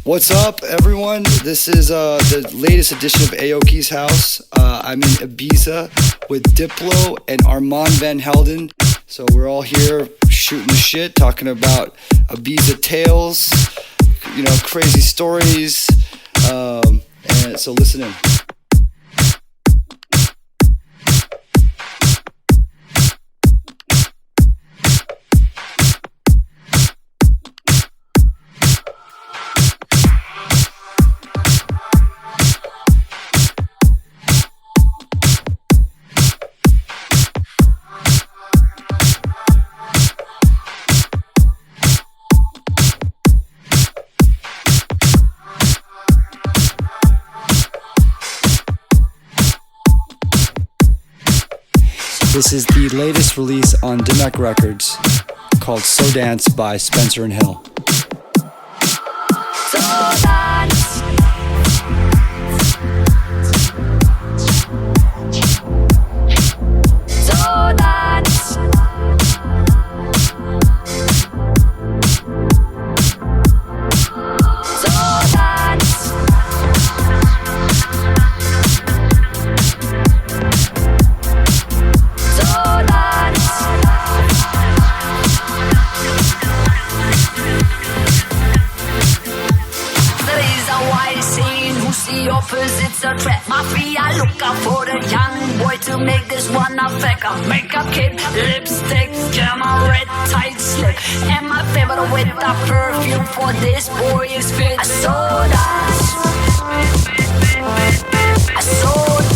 What's up, everyone? This is the latest edition of Aoki's house. I'm in Ibiza with Diplo and Armand van Helden. So we're all here shooting the shit, talking about Ibiza tales, you know, crazy stories. And so listen in. This is the latest release on Dimek Records called So Dance by Spencer and Hill. So dance. So dance. So dance. The opposite's a trap. Mafia look out for the young boy to make this one effect. A makeup kit, lipstick, camera, red tight slip. And my favorite with the perfume for this boy is fit. I saw that. I saw that. I saw that.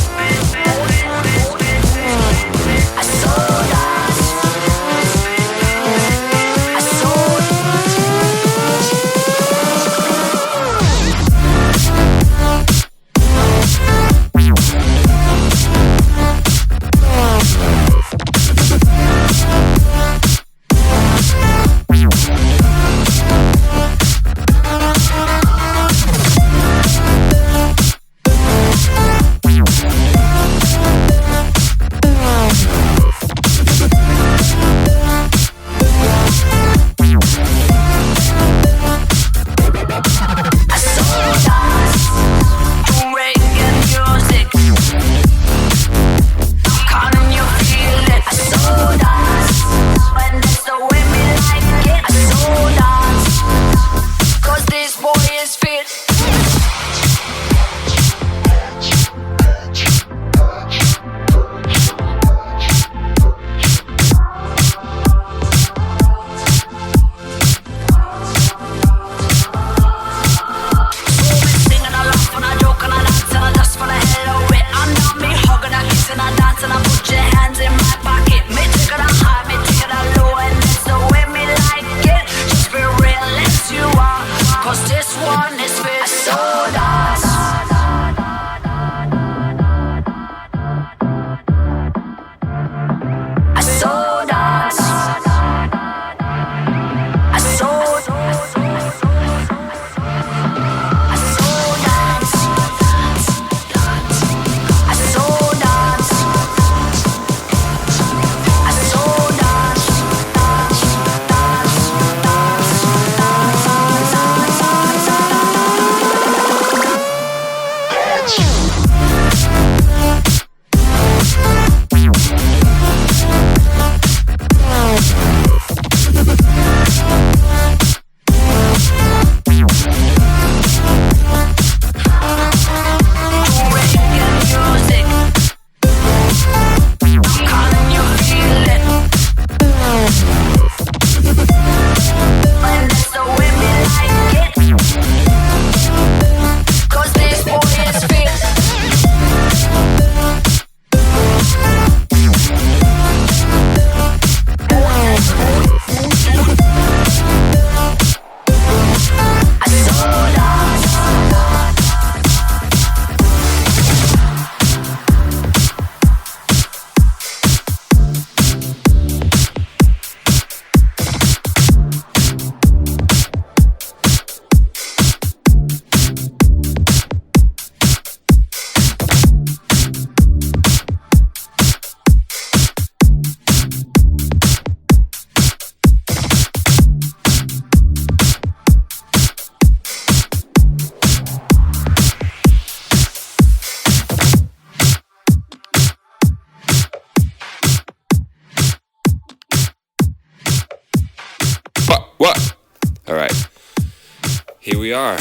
Here we are.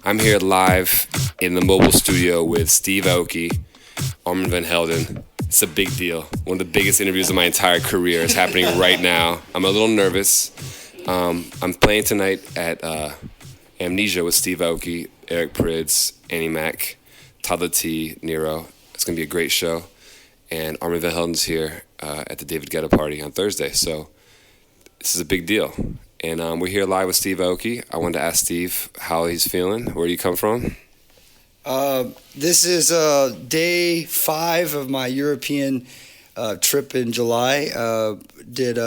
I'm here live in the mobile studio with Steve Aoki, Armand van Helden. It's a big deal. One of the biggest interviews of my entire career is happening right now. I'm a little nervous. I'm playing tonight at Amnesia with Steve Aoki, Eric Prydz, Annie Mac, Toddler T, Nero. It's going to be a great show. And Armand van Helden's here at the David Guetta party on Thursday. So this is a big deal. And we're here live with Steve Aoki. I wanted to ask Steve how he's feeling. Where do you come from? This is day 5 of my European trip in July. Did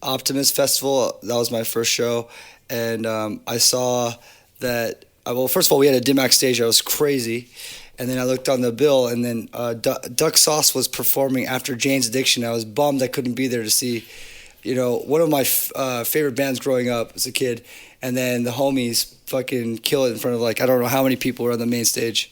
Optimist Festival. That was my first show. And I saw that, well, first of all, we had a Dimax stage. That was crazy. And then I looked on the bill, and then Duck Sauce was performing after Jane's Addiction. I was bummed I couldn't be there to see, one of my favorite bands growing up as a kid. And then the homies fucking kill it in front of, I don't know how many people were on the main stage.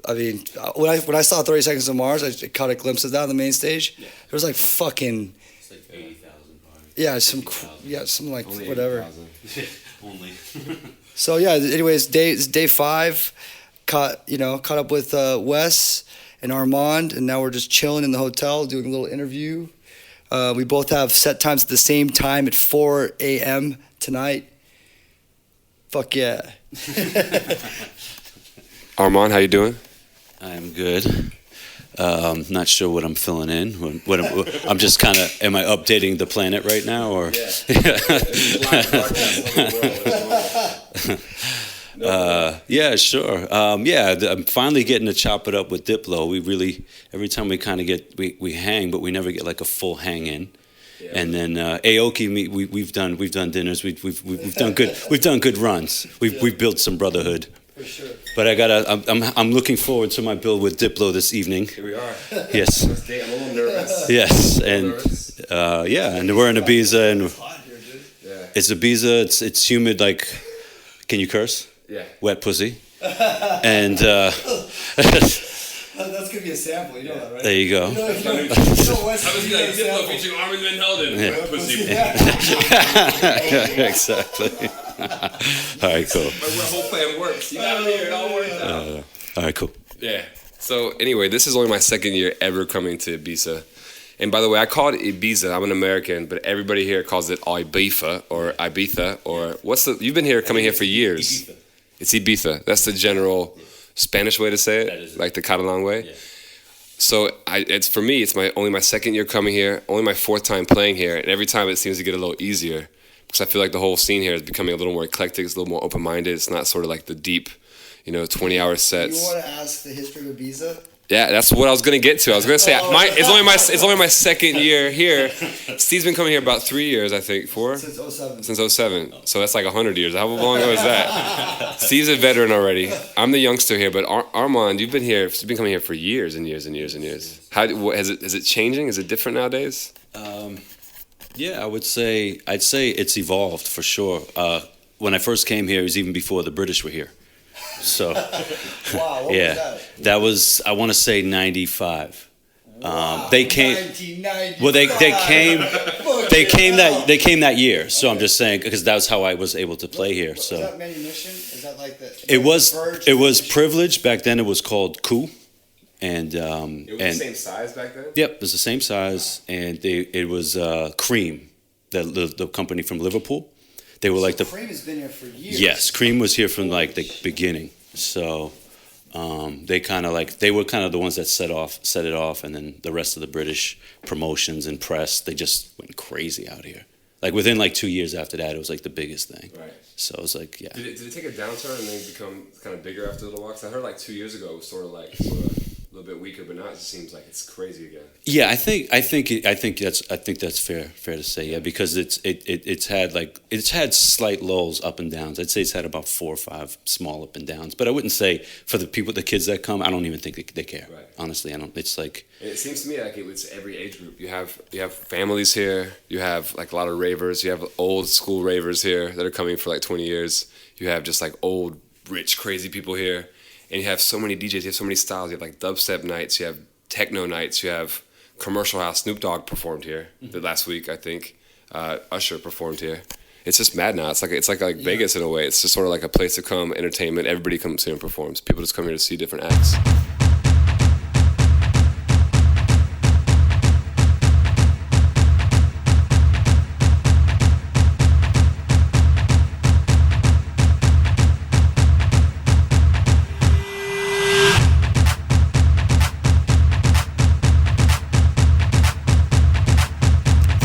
I mean, when I saw 30 Seconds to Mars, I caught a glimpse of that on the main stage. Yeah. There was fucking... It's like 80,000 probably. Yeah, some Only whatever. Only. So yeah, anyways, day 5, caught up with Wes and Armand, and now we're just chilling in the hotel doing a little interview. We both have set times at the same time at 4 a.m. tonight. Fuck yeah. Armand, how you doing? I'm good. Not sure what I'm filling in. I'm just kind of, am I updating the planet right now? Or? Yeah, sure. I'm finally getting to chop it up with Diplo. We really, every time we kind of we hang, but we never get like a full hang in. Yeah. And then Aoki, we've done dinners. We've done good runs. We've built some brotherhood. For sure. But I'm looking forward to my build with Diplo this evening. Here we are. Yes. First date, I'm a little nervous. Yes, and and we're in Ibiza, and it's Ibiza. It's humid. Like, can you curse? Yeah. Wet pussy. And that's gonna be a sample. You know that, right? there you go. I was like Diplo featuring Armand van Helden. Yeah. Wet pussy. Exactly. All right, cool. My whole plan works. You got me here. It all worked out. All right, cool. Yeah. So anyway, this is only my second year ever coming to Ibiza. And by the way, I call it Ibiza. I'm an American, but everybody here calls it Ibiza or Ibiza or you've been here coming here for years. Ibiza. It's Ibiza. That's the general Spanish way to say it, That is it. like the Catalan way. Yeah. So for me, it's only my second year coming here, only my 4th time playing here, and every time it seems to get a little easier because I feel like the whole scene here is becoming a little more eclectic, it's a little more open-minded. It's not sort of like the deep, 20-hour sets. You want to ask the history of Ibiza? Yeah, that's what I was gonna get to. I was gonna say it's only my second year here. Steve's been coming here about 3 years, I think, 4 Since 07. since 07. So that's like 100 years. How long ago is that? Steve's a veteran already. I'm the youngster here, but Armand, you've been coming here for years and years and years and years. Is it changing? Is it different nowadays? Yeah, I'd say it's evolved for sure. When I first came here, it was even before the British were here. So, Wow, what yeah, was that was, I want to say 95. Wow, They came. 1995. Well, they came that year. So I'm just saying because that's how I was able to play here. Is So that manumission? Is that like the? it was privilege back then. It was called coup, and It was the same size back then? Yep, it was the same size, and it was Cream, the company from Liverpool. They were like the Cream has been here for years. Yes, Cream was here from like the beginning. So they were kind of the ones that set it off, and then the rest of the British promotions and press, they just went crazy out here. Like within like 2 years after that, it was like the biggest thing. Right. So it was like, yeah. Did it take a downturn and then become kind of bigger after a little while? 'Cause I heard like 2 years ago it was sort of a little bit weaker, but now it just seems like it's crazy again. Yeah, I think that's fair to say. Yeah, because it's had slight lulls, up and downs. I'd say it's had about 4 or 5 small up and downs. But I wouldn't say for the kids that come, I don't even think they care. Right. Honestly, I don't. It's like it seems to me like it's every age group. You have families here. You have like a lot of ravers. You have old school ravers here that are coming for like 20 years. You have just like old, rich, crazy people here. And you have so many DJs, you have so many styles. You have like dubstep nights, you have techno nights, you have commercial house. Snoop Dogg performed here the last week, I think. Usher performed here. it's just mad now. It's like Vegas in a way. It's just sort of like a place to come, entertainment. Everybody comes here and performs. People just come here to see different acts.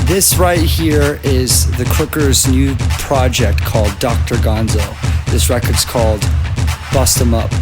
This right here is the Crooker's new project called Dr. Gonzo. This record's called Bust 'Em Up.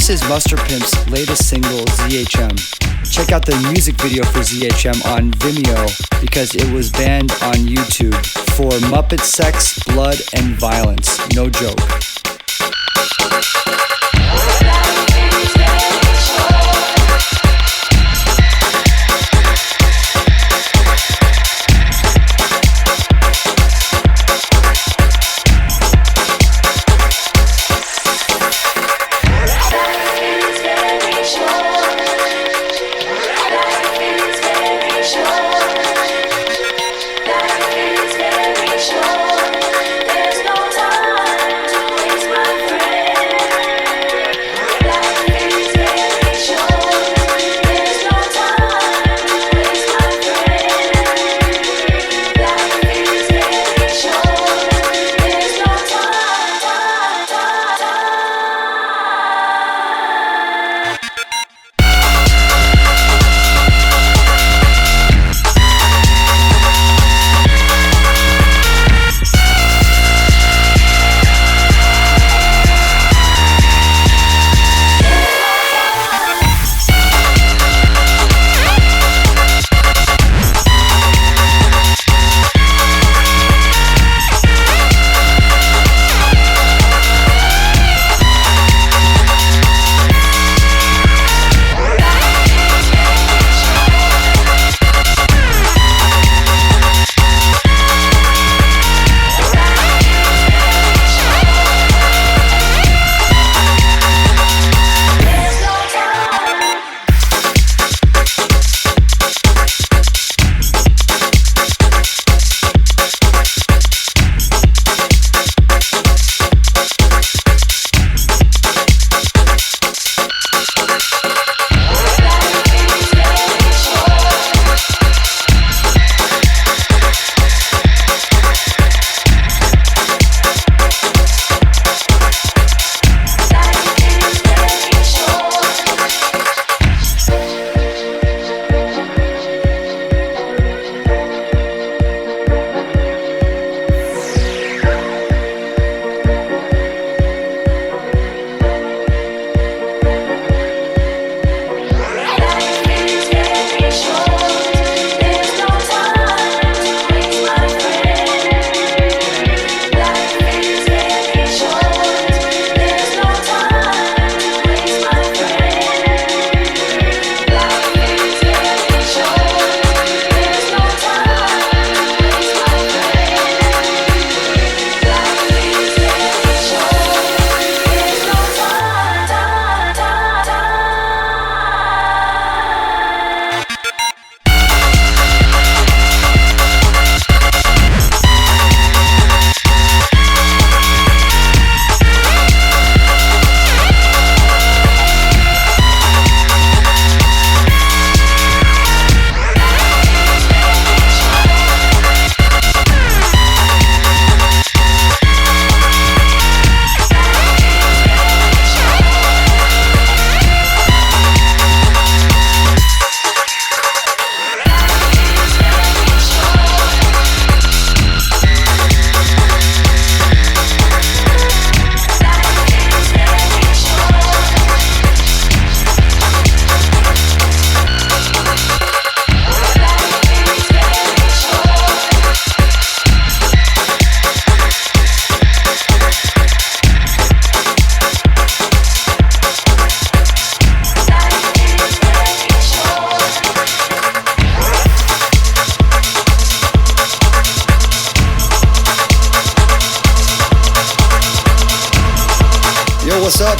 This is Mustard Pimp's latest single, ZHM. Check out the music video for ZHM on Vimeo because it was banned on YouTube for Muppet sex, blood, and violence. No joke.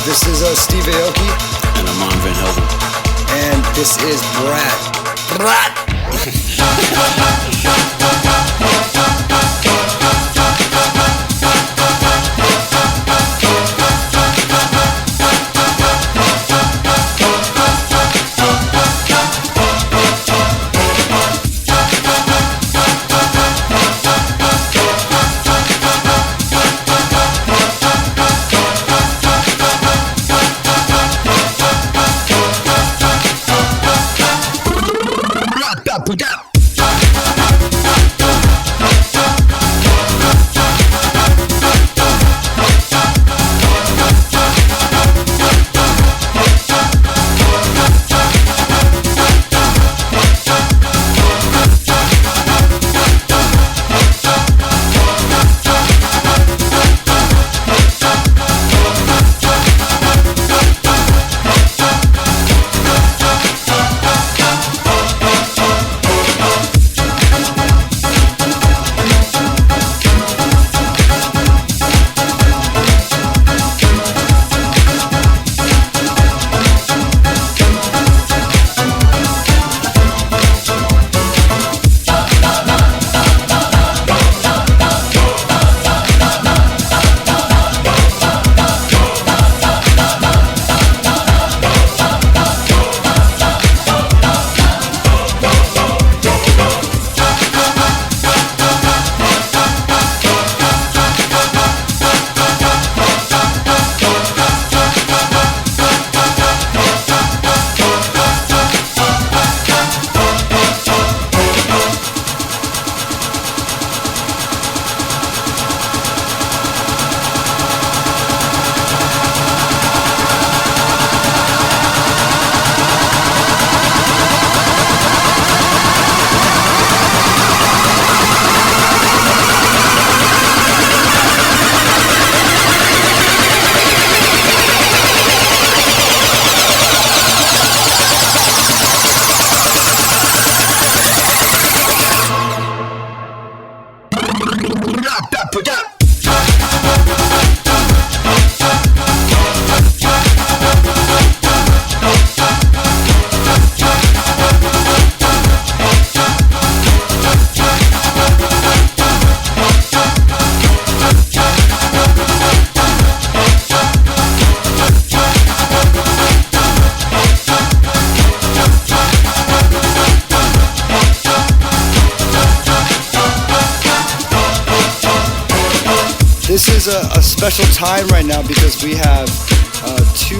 This is Steve Aoki. And Armand Van Helden. And this is Brrrat. Brrrat! This is a special time right now because we have two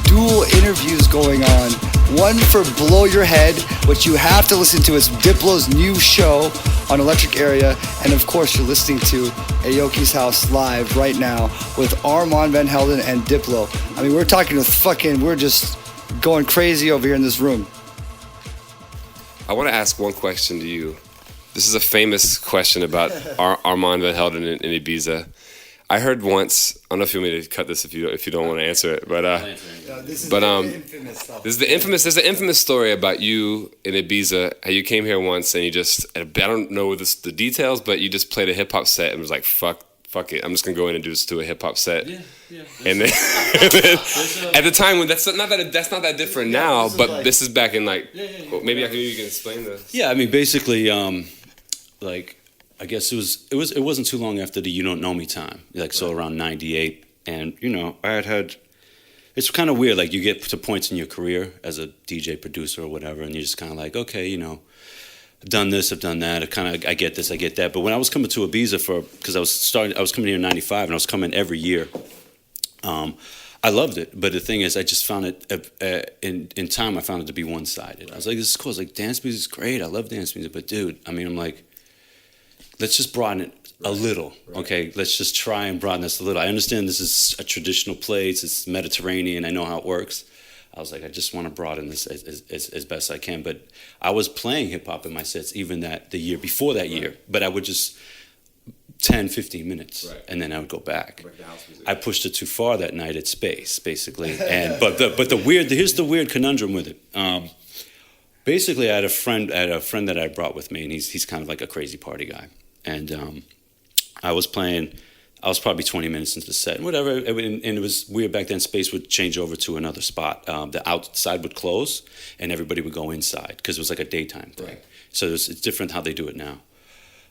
dual interviews going on. One for Blow Your Head, which you have to listen to. It's Diplo's new show on Electric Area. And of course, you're listening to Aoki's House live right now with Armand Van Helden and Diplo. I mean, we're talking with we're just going crazy over here in this room. I want to ask one question to you. This is a famous question about Armand Van Helden in Ibiza. I heard once. I don't know if you want me to cut this if you don't want to answer it, but this is the infamous stuff. There's an infamous story about you in Ibiza. How you came here once and you just, I don't know the details, but you just played a hip hop set and was like, fuck it, I'm just gonna go in and do a hip hop set. Yeah. And then at the time when that's not that different now, but this is back in like, maybe you can explain this. Yeah, I mean basically, I guess it wasn't too long after the You Don't Know Me time, so around '98, and I had. It's kind of weird, like you get to points in your career as a DJ producer or whatever, and you're just kind of like, okay, I've done this, I've done that, I get this, I get that. But when I was coming to Ibiza because I was coming here in '95, and I was coming every year. I loved it, but the thing is, I just found it in time. I found it to be one-sided. I was like, this is cool. It's like dance music is great. I love dance music, but dude, I'm like. Let's just broaden it a little, okay? Let's just try and broaden this a little. I understand this is a traditional place. It's Mediterranean. I know how it works. I was like, I just want to broaden this as best I can. But I was playing hip-hop in my sets even the year before that year. But I would just 10, 15 minutes, and then I would go back. I pushed it too far that night at Space, basically. But here's the weird conundrum with it. Basically, I had a friend that I brought with me, and he's kind of like a crazy party guy. And I was playing I was probably 20 minutes into the set, and whatever. And it was weird back then. Space would change over to another spot. The outside would close, and everybody would go inside because it was like a daytime thing. Right. So it's different how they do it now.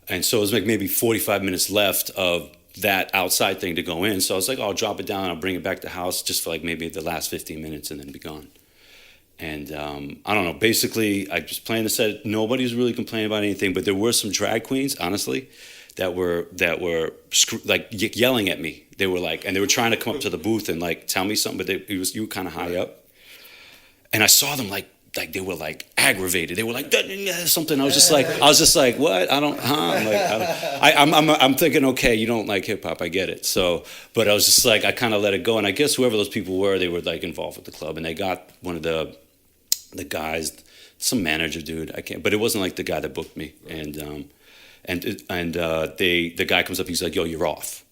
And so it was like maybe 45 minutes left of that outside thing to go in. So I was like, oh, I'll drop it down, I'll bring it back to the house just for like maybe the last 15 minutes and then be gone. And I don't know, basically I was playing the set. Nobody was really complaining about anything, but there were some drag queens, honestly, that were like yelling at me. They were like, and they were trying to come up to the booth and like tell me something, but you were kind of high up. And I saw them like they were like aggravated. They were like something. I was just like, what? I'm thinking, okay, you don't like hip hop, I get it. So, but I was just like, I kind of let it go. And I guess whoever those people were, they were like involved with the club, and they got one of the guys, some manager dude, but it wasn't like the guy that booked me. And the guy comes up, he's like, yo, you're off.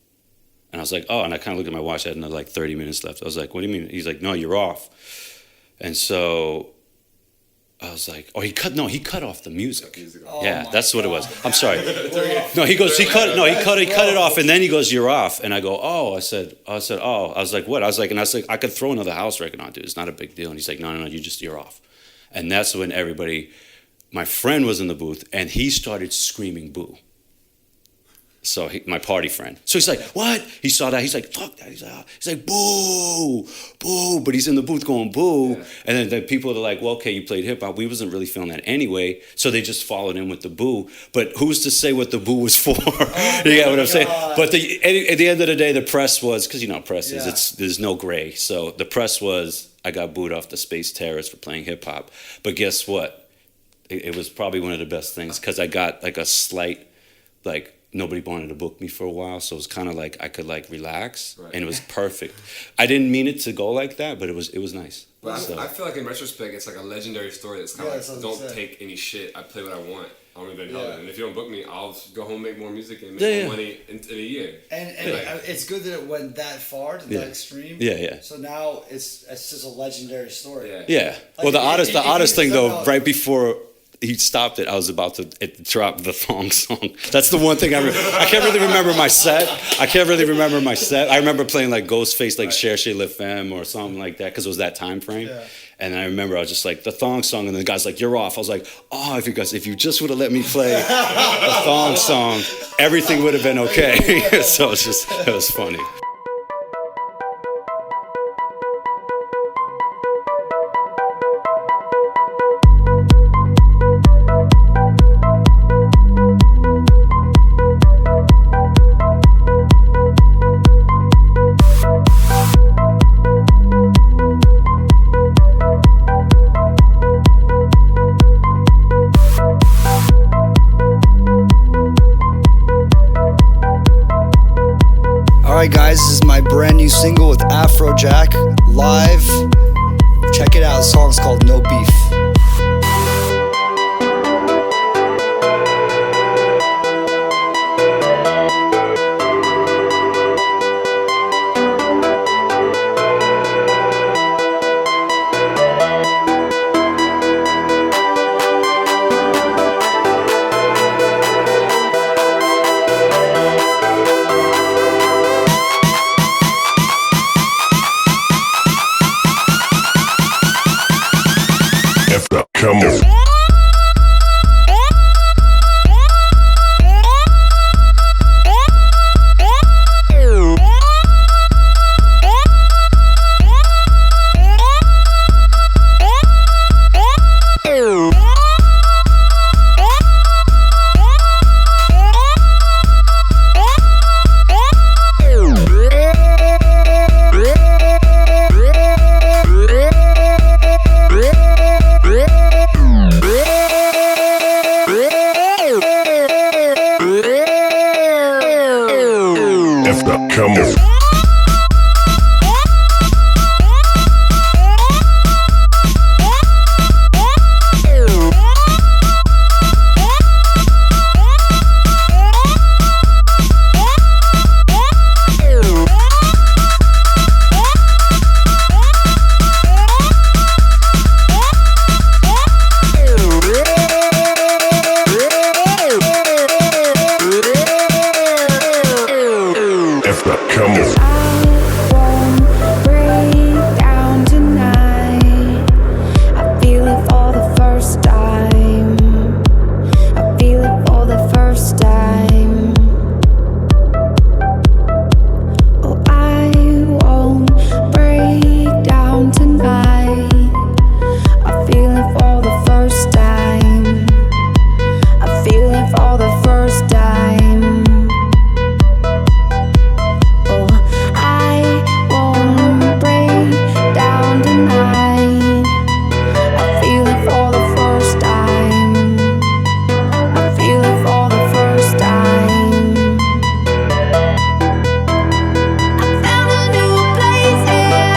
And I was like, oh, and I kind of looked at my watch, I had another like 30 minutes left. I was like, what do you mean? He's like, no, you're off. And so I was like, oh, he cut off the music. Oh, yeah, that's what it was. I'm sorry. No, he cut it off, and then he goes, you're off. And I go, oh, I said, oh, I was like, what? I was like, I could throw another house record on, dude. It's not a big deal. And he's like, no, you're off. And that's when my friend was in the booth, and he started screaming boo. So my party friend. So he's like, what? He saw that. He's like, fuck that. He's like, boo, boo. But he's in the booth going, boo. Yeah. And then the people are like, well, okay, you played hip hop. We wasn't really feeling that anyway. So they just followed in with the boo. But who's to say what the boo was for? You get what I'm saying? But at the end of the day, the press was, because you know how press is, there's no gray. So the press was, I got booed off the Space Terrace for playing hip hop. But guess what? It was probably one of the best things, because I got like a slight, like, nobody wanted to book me for a while, so it was kind of like I could like relax, right. And it was perfect. I didn't mean it to go like that, but it was nice. But so. I feel like in retrospect, it's like a legendary story that's kind of like, don't take any shit. I play what I want. I'm even Helden. And if you don't book me, I'll go home, make more music, and make more money in a year. And it's good that it went that far, to that extreme. Yeah. So now it's just a legendary story. Yeah. Like, well, the oddest thing though, right before he stopped it, I was about to drop the thong song. That's the one thing I can't really remember my set. I remember playing like Ghostface, like Cherchez La Femme or something like that, because it was that time frame. Yeah. And I remember I was just like, the thong song, and the guy's like, you're off. I was like, oh, if you just would have let me play the thong song, everything would have been okay. So it was funny. Alright guys, this is my brand new single with Afrojack, live. Check it out, the song's called No Beef. Come on. Come on. come on. I won't break down tonight. I feel it for the first time. I feel it for the first time. Oh, I won't break down tonight. I feel it for the first time. I feel it for the first time. Oh, I won't break down tonight. I feel it for the first time. I feel it for the first time. I found a new place here.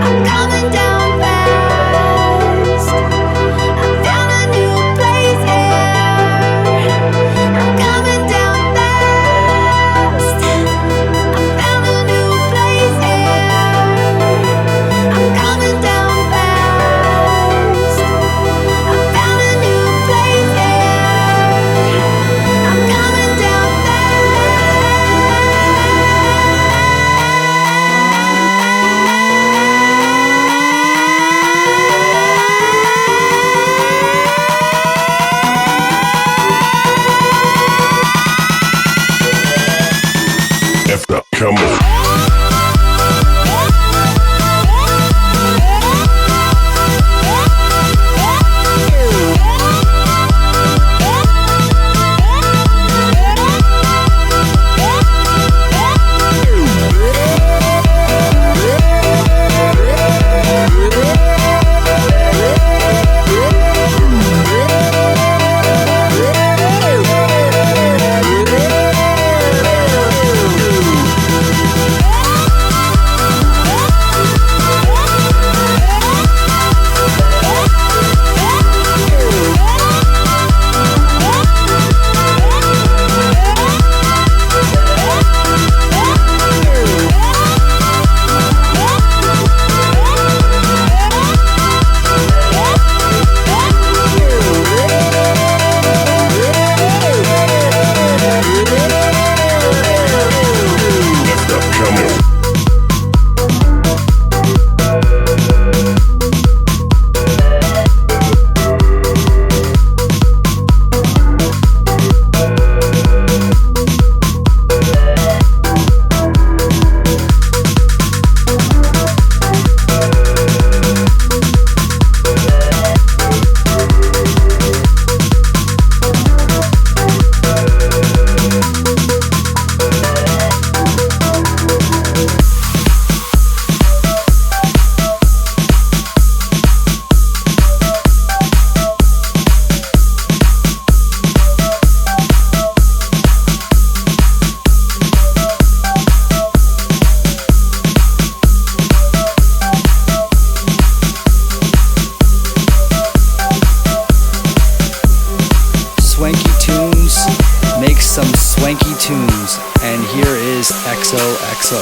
I'm coming down fast. I found a new place here. I'm coming down fast. I found a new place here. I'm coming down fast. I found a new place here. I'm coming down F up, come on. F up, come on. Swanky tunes make some swanky tunes, and here is XOXO.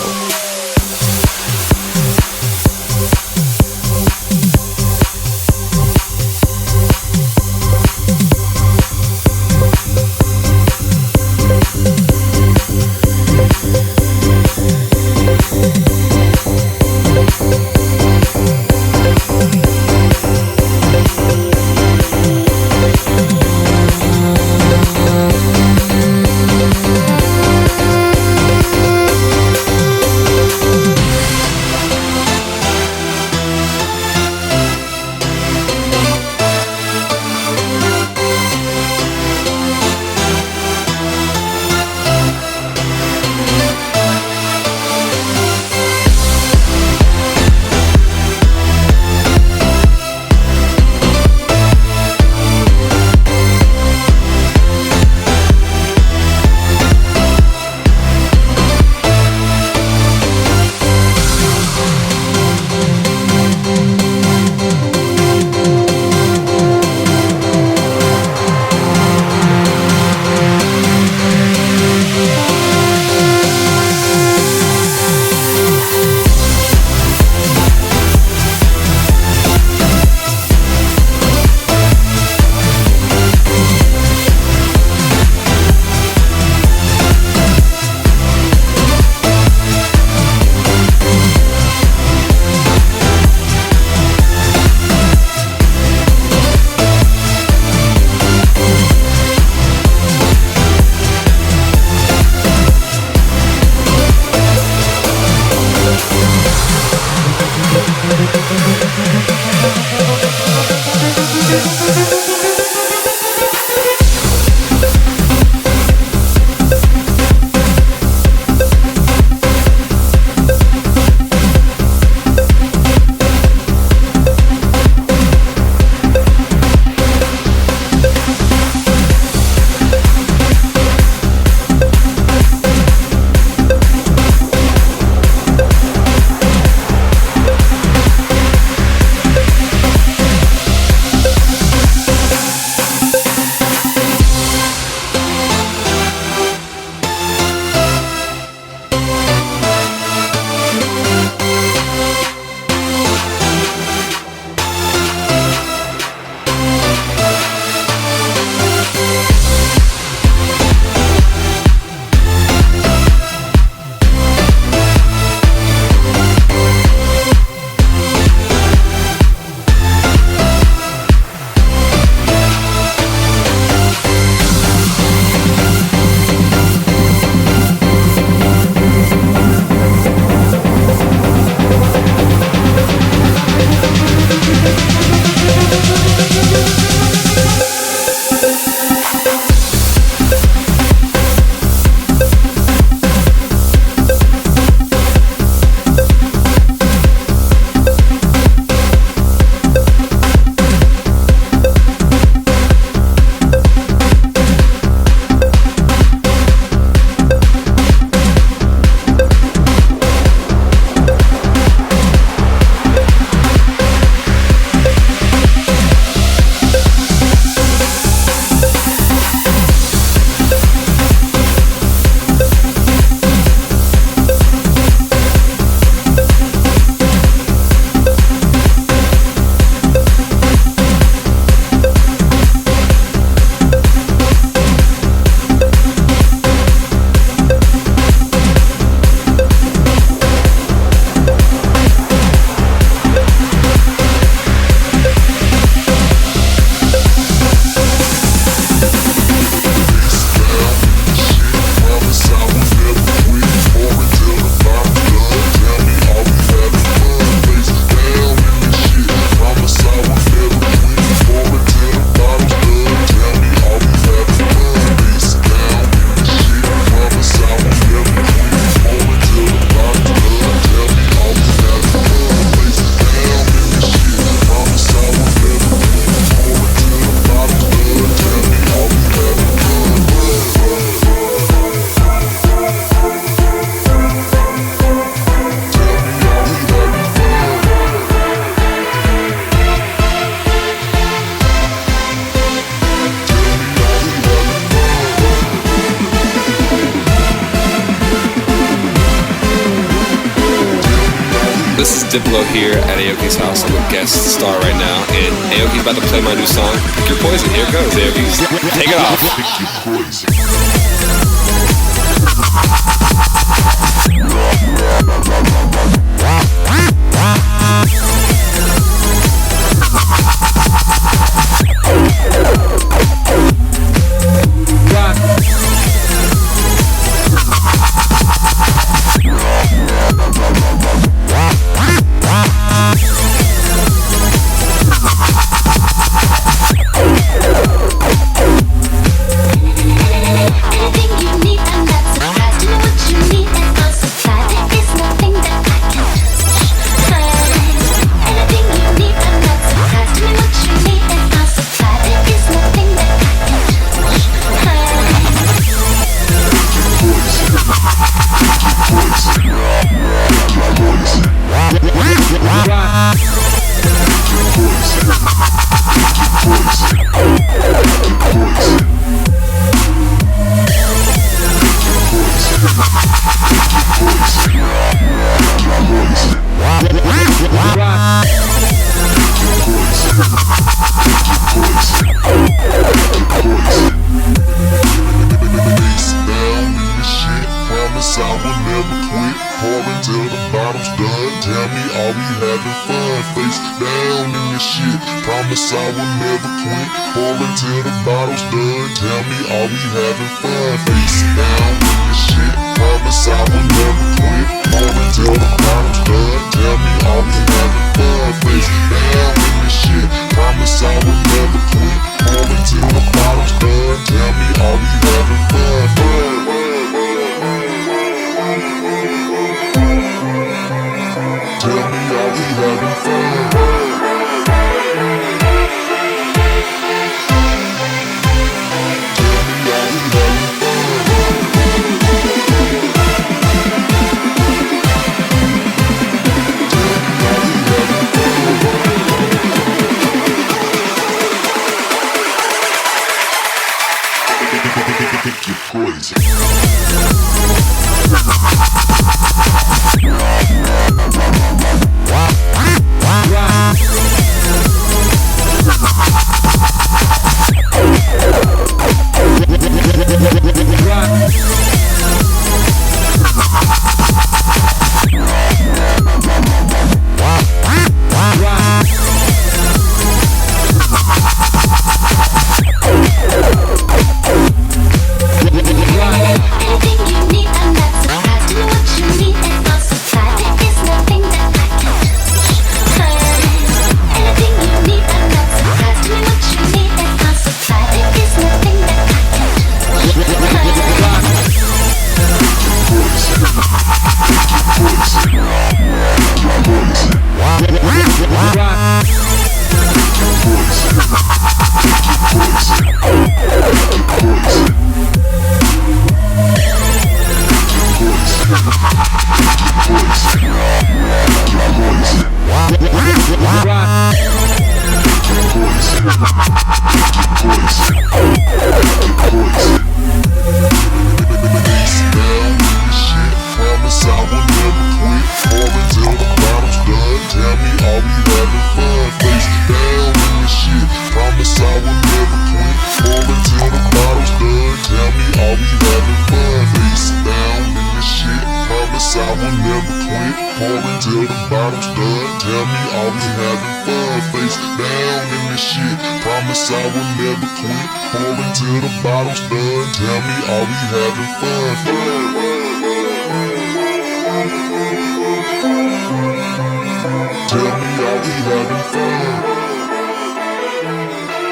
This is Diplo here at Aoki's house. I'm a guest star right now, and Aoki's about to play my new song, Pick Your Poison. Here it goes, Aoki's. Take it off. Pick your poison.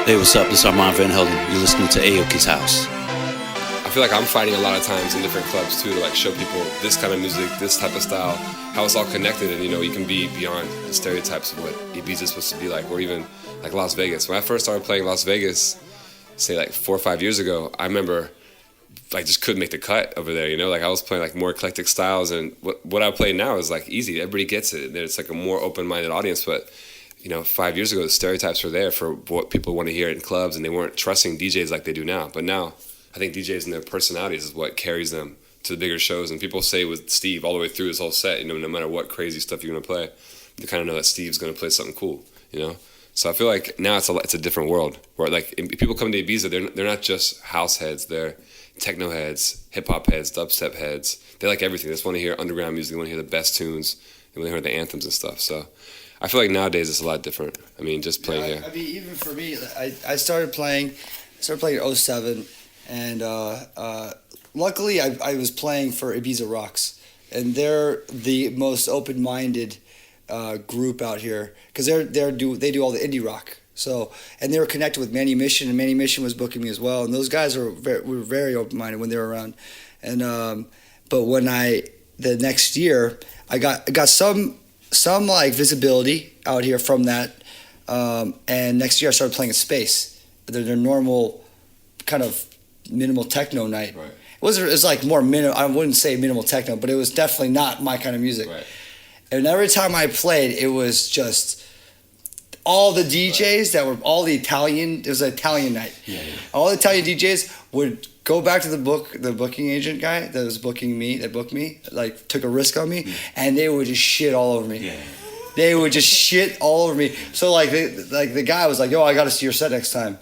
Hey, what's up? This is Armand Van Helden. You're listening to Aoki's house. I feel like I'm fighting a lot of times in different clubs too to like show people this kind of music, this type of style, how it's all connected, and you can be beyond the stereotypes of what Ibiza is supposed to be like, or even like Las Vegas. When I first started playing Las Vegas, say like 4 or 5 years ago, I remember I just couldn't make the cut over there, like I was playing like more eclectic styles, and what I play now is like easy, everybody gets it. It's like a more open-minded audience, but 5 years ago, the stereotypes were there for what people want to hear in clubs, and they weren't trusting DJs like they do now. But now, I think DJs and their personalities is what carries them to the bigger shows. And people say with Steve all the way through his whole set, no matter what crazy stuff you're gonna play, you kind of know that Steve's gonna play something cool, So I feel like now it's a different world where like if people come to Ibiza, they're not just house heads, they're techno heads, hip hop heads, dubstep heads. They like everything. They just want to hear underground music. They want to hear the best tunes. They want to hear the anthems and stuff. So I feel like nowadays it's a lot different. I mean, just playing here. I mean, even for me, I started playing in 07, and luckily I was playing for Ibiza Rocks, and they're the most open-minded group out here because they do all the indie rock. So, and they were connected with Manny Mission, and Manny Mission was booking me as well. And those guys were very open-minded when they were around. And but when the next year I got some like visibility out here from that. And next year I started playing at Space, their normal kind of minimal techno night. Right. It was like more minimal. I wouldn't say minimal techno, but it was definitely not my kind of music. Right. And every time I played, it was just all the DJs that were all the Italian. It was an Italian night. Yeah. All the Italian DJs would go back to the booking agent guy that was booking me, that booked me, like took a risk on me, and they would just shit all over me. Yeah. They would just shit all over me. So like the guy was like, "Yo, I got to see your set next time."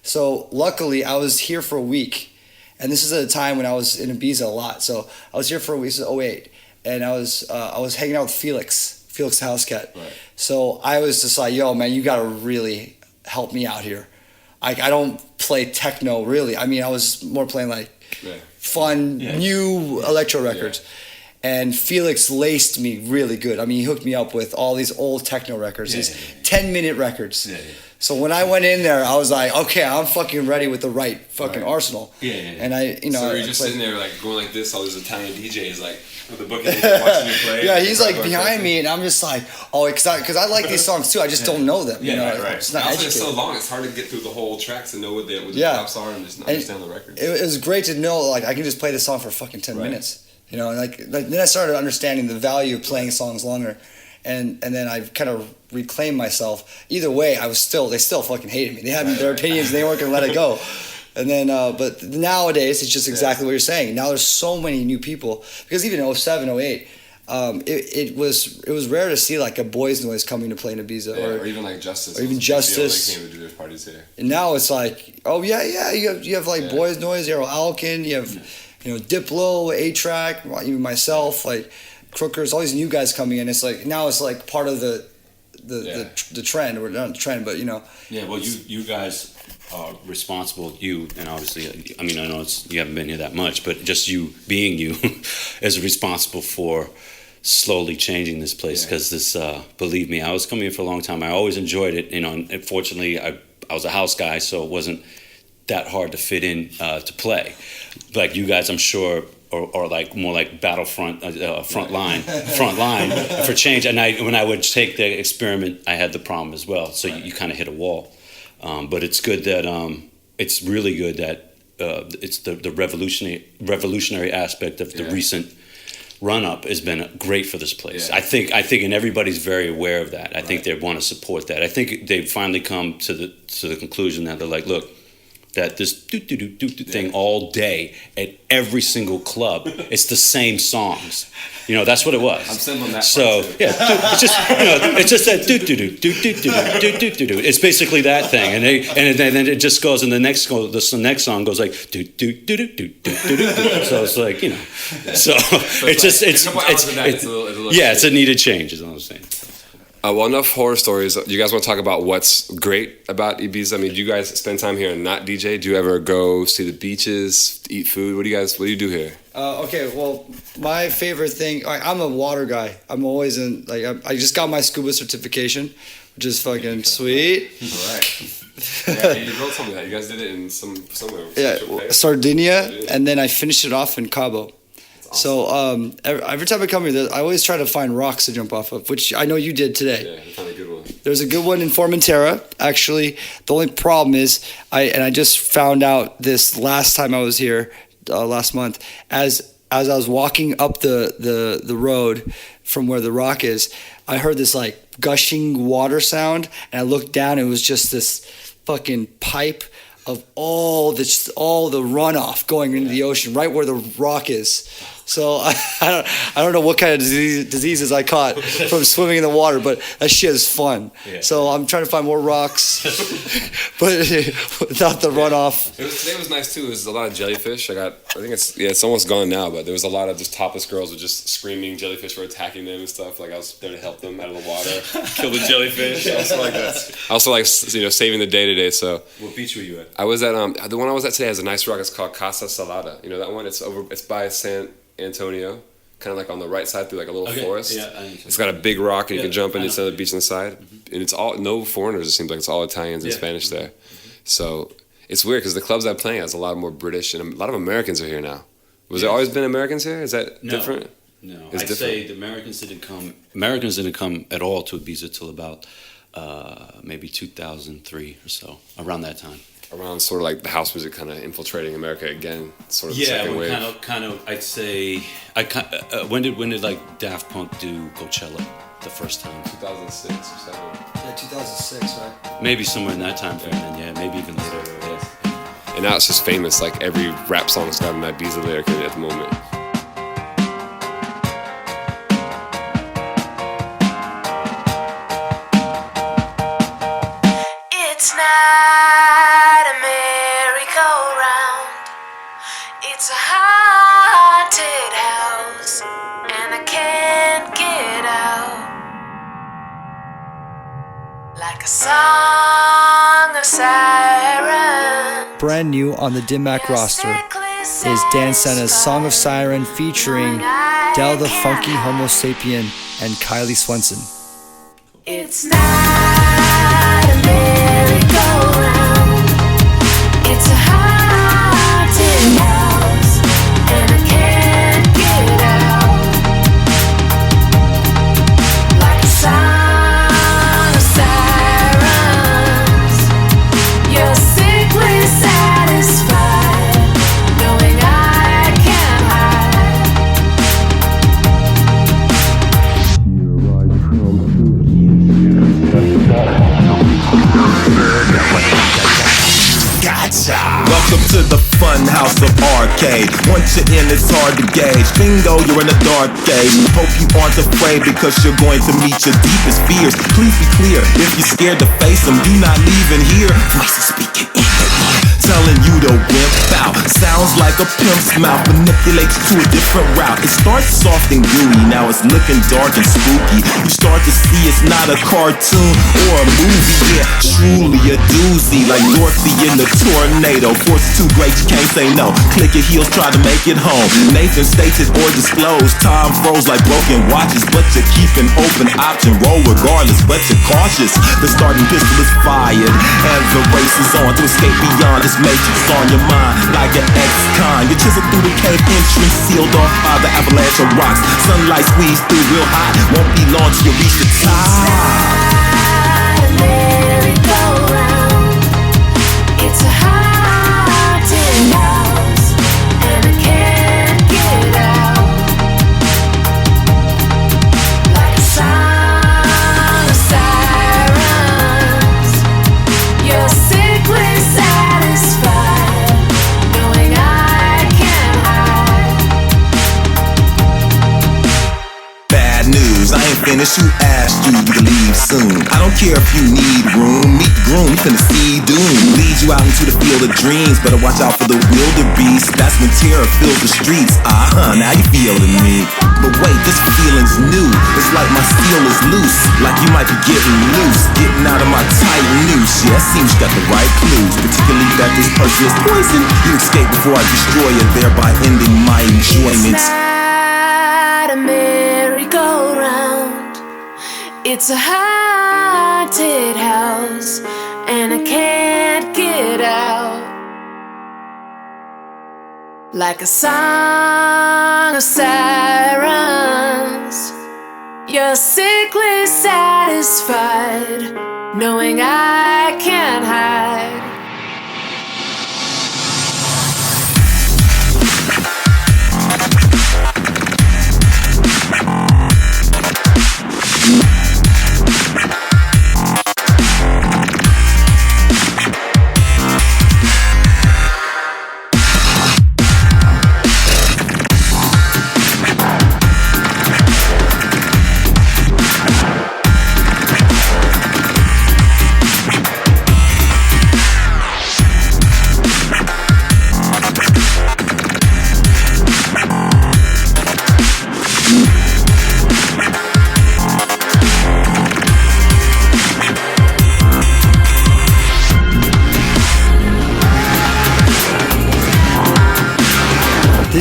So luckily, I was here for a week, and this is at a time when I was in Ibiza a lot. So I was here for a week. This is 08, and I was hanging out with Felix Housecat. Right. So I was just like, "Yo, man, you got to really help me out here." I don't play techno really. I mean, I was more playing like fun new electro records. And Felix laced me really good. I mean, he hooked me up with all these old techno records, these 10-minute records. Yeah. So when I went in there, I was like, okay, I'm fucking ready with the right fucking arsenal. Yeah. And So you're just sitting there like going like this, all these Italian DJs like with the booking agent watching you play. Yeah, he's like behind me, and I'm just like, oh, because I like these songs too. I just don't know them. Right. It's not also, educated. it's so long; it's hard to get through the whole tracks and know what the props are and just understand the records. It was great to know, like, I can just play this song for fucking 10 minutes. Like then I started understanding the value of playing songs longer, and then I kind of reclaimed myself. Either way, they still fucking hated me. They had their opinions, and they weren't gonna let it go. And then, but nowadays it's just exactly what you're saying. Now there's so many new people, because even 07, 08, it was rare to see like a Boys Noise coming to play in Ibiza, or even like Justice, or even Justice. They came to do their parties here. And now it's like, oh yeah, you have like Boys Noise, Alkin, you have. Diplo, A-Track, even myself, like Crookers, all these new guys coming in. It's like now it's like part of the trend, or not the trend, but Yeah, well, you guys are responsible. You, and obviously, I mean, I know you haven't been here that much, but just you being you is responsible for slowly changing this place. Because this, believe me, I was coming here for a long time. I always enjoyed it. And fortunately, I was a house guy, so it wasn't that hard to fit in to play. Like you guys, I'm sure, are like more like Battlefront, front line for change. And when I would take the experiment, I had the problem as well. So you kind of hit a wall. But it's good that it's really good that it's the revolutionary aspect of the recent run-up has been great for this place. I think, and everybody's very aware of that. I think they want to support that. I think they've finally come to the conclusion that they're like, look, that this thing all day at every single club, it's the same songs. That's what it was. I'm sending that. So it's just it's just that It's basically that thing, and then it just goes, and the next song goes like So it's like so it's a needed change, is all I'm saying. Well, enough horror stories. You guys want to talk about what's great about Ibiza? I mean, do you guys spend time here and not DJ? Do you ever go see the beaches, eat food? What do you do here? Okay, well, my favorite thing, I'm a water guy. I'm always in, like, I just got my scuba certification, which is fucking sweet. All right. Yeah, you girl told me that. You guys did it in somewhere. Yeah, Sardinia, and then I finished it off in Cabo. Awesome. So every time I come here, I always try to find rocks to jump off of, which I know you did today. Yeah, you found a good one. There's a good one in Formentera. Actually, the only problem is, I just found out this last time I was here, last month, as I was walking up the road from where the rock is, I heard this like gushing water sound, and I looked down, and it was just this fucking pipe of all the runoff going into the ocean, right where the rock is. So I don't know what kind of diseases I caught from swimming in the water, but that shit is fun. Yeah. So I'm trying to find more rocks, but without the runoff. Today was nice too. There's a lot of jellyfish. I think it's almost gone now, but there was a lot of just topless girls with just screaming jellyfish were attacking them and stuff. Like I was there to help them out of the water, kill the jellyfish. I also like saving the day today. So what beach were you at? I was at the one I was at today has a nice rock. It's called Casa Salada. You know that one? It's by San Antonio, kind of like on the right side through like a little forest. Yeah, it's got a big rock and you can jump in. It's on the beach on the side, and it's all no foreigners. It seems like it's all Italians and Spanish there. So it's weird because the clubs I'm playing has a lot more British and a lot of Americans are here now. Was there always been Americans here? Is that different? No, I'd say the Americans didn't come at all to Ibiza till about maybe 2003 or so, around that time. Around sort of like the house music kind of infiltrating America again, sort of the second wave. Yeah, kind of. I'd say, when did like Daft Punk do Coachella the first time? 2006 or 7. Yeah, 2006, right? Maybe somewhere in that time frame. Then, yeah, maybe even later. Yeah. And now it's just famous. Like every rap song's got an Ibiza lyric in it at the moment. It's not a merry-go-round. It's a haunted house, and I can't get out. Like a song of Siren. Brand new on the Dim Mak roster is Dan Sena's Song of Siren featuring Del the Funky Homo Sapien and Kylie Swenson. It's not a merry-go-round. It's a haunted house, and I can't get out. Like a song of sirens, you're sickly satisfied, knowing I can't hide. Gotcha. Welcome to the fun house of arcade. Once you're in, it's hard to gauge. Bingo, you're in a dark age. Hope you aren't afraid because you're going to meet your deepest fears. Please be clear, if you're scared to face them, do not leave in here. Voices speaking in your ear, telling you to wimp out. Sounds like a pimp's mouth manipulates to a different route. It starts soft and gooey, now it's looking dark and spooky. You start to see it's not a cartoon or a movie. Yeah, truly a doozy, like Dorothy in the tornado. Force too great, you can't say no. Click your heels, try to make it home. Nathan stated or disclosed. Time froze like broken watches, but you keep an open option. Roll regardless, but you're cautious. The starting pistol is fired, and the race is on to escape beyond this matrix on your mind, like an ex-con. You chisel through the cave entrance, sealed off by the avalanche of rocks. Sunlight squeezed through real hot. Won't be long till you reach the top. It's a haunted house, and I can't get out. Like a song of sirens, you're sickly satisfied, knowing I can't hide. Bad news, I ain't finished. You asked you to leave soon. I don't care if you need room. Meet the groom, you finna see doom. Lead you out into the field of dreams. Better watch out for the wildebeest. That's when terror fills the streets. Now you feeling me. But wait, this feeling's new. It's like my steel is loose, like you might be getting loose, getting out of my tight noose. Yeah, it seems you got the right clues, particularly that this person is poison. You escape before I destroy you, thereby ending my enjoyment. It's not a merry-go-round. It's a haunted house, and I can't get out. Like a song of sirens, you're sickly satisfied, knowing I can't hide.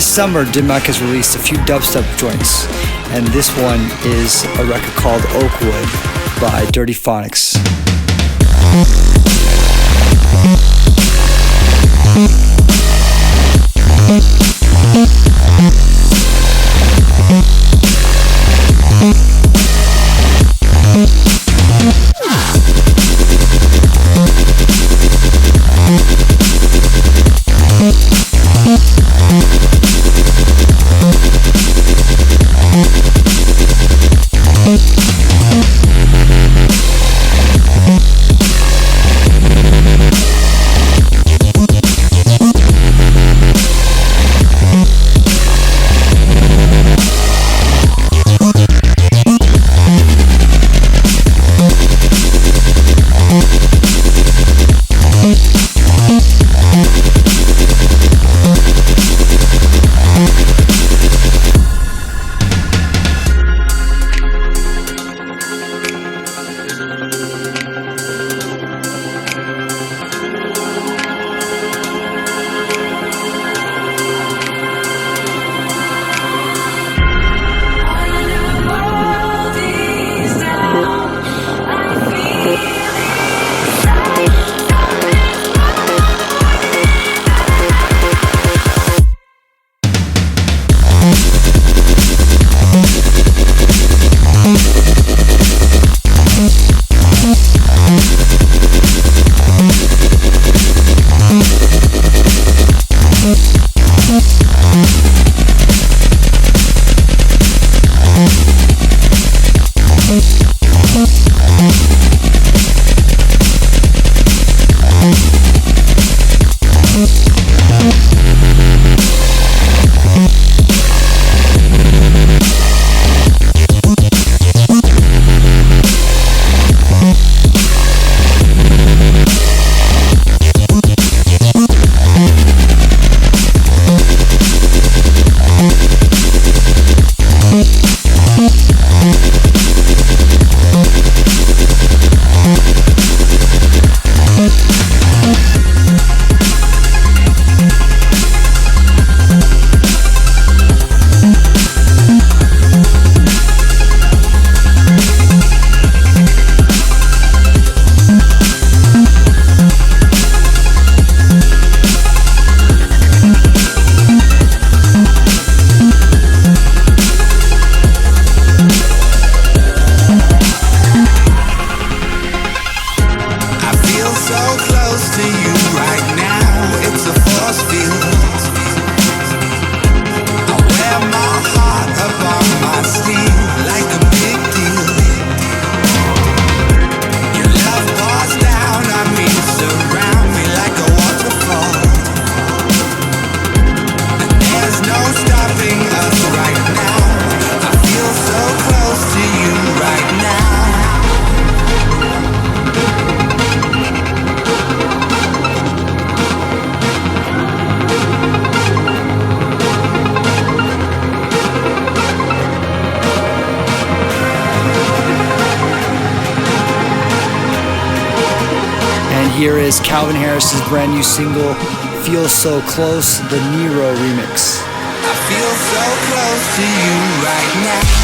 This summer, Dimmak has released a few dubstep joints, and this one is a record called Oakwood by Dirtyphonics. Here is Calvin Harris's brand new single, Feel So Close, the Nero remix. I feel so close to you right now.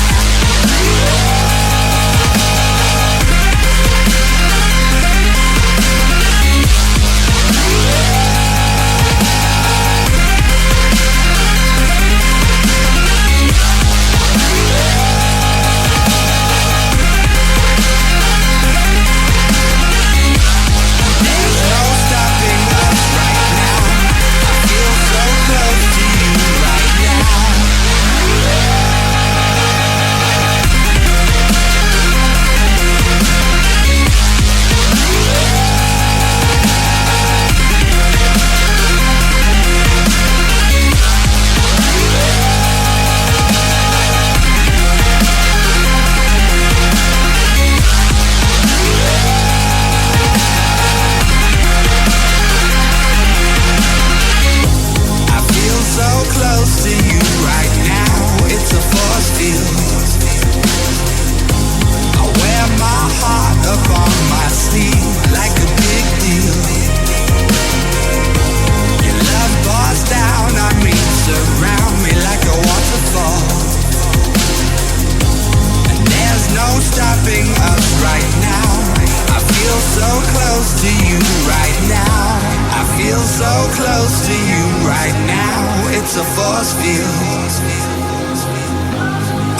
it's a force field.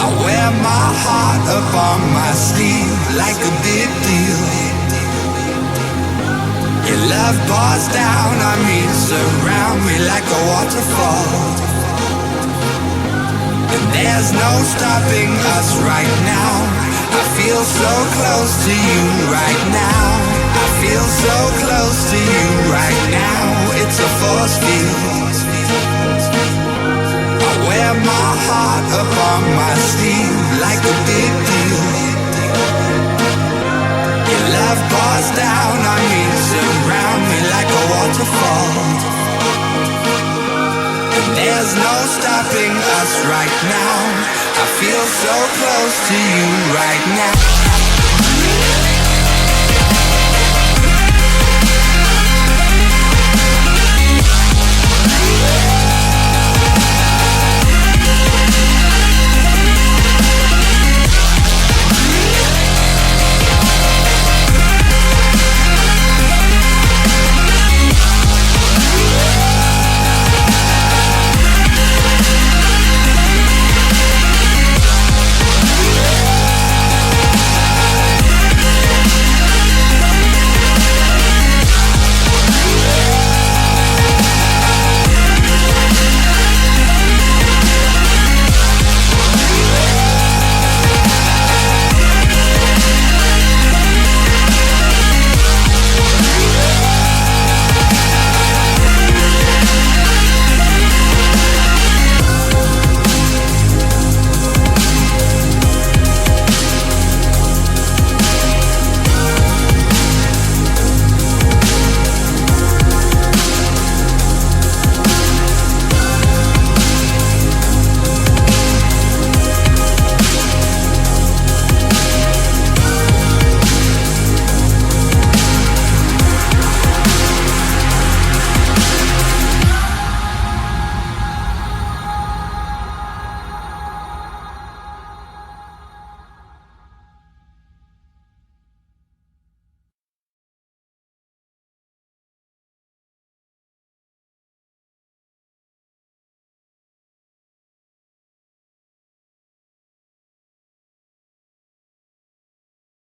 I wear my heart up on my sleeve like a big deal. Your love pours down on me, surround me like a waterfall. And there's no stopping us right now. I feel so close to you right now. I feel so close to you right now. It's a force field. I wear my heart up on my sleeve like a big deal. Your love pours down on me, surround me like a waterfall. There's no stopping us right now. I feel so close to you right now.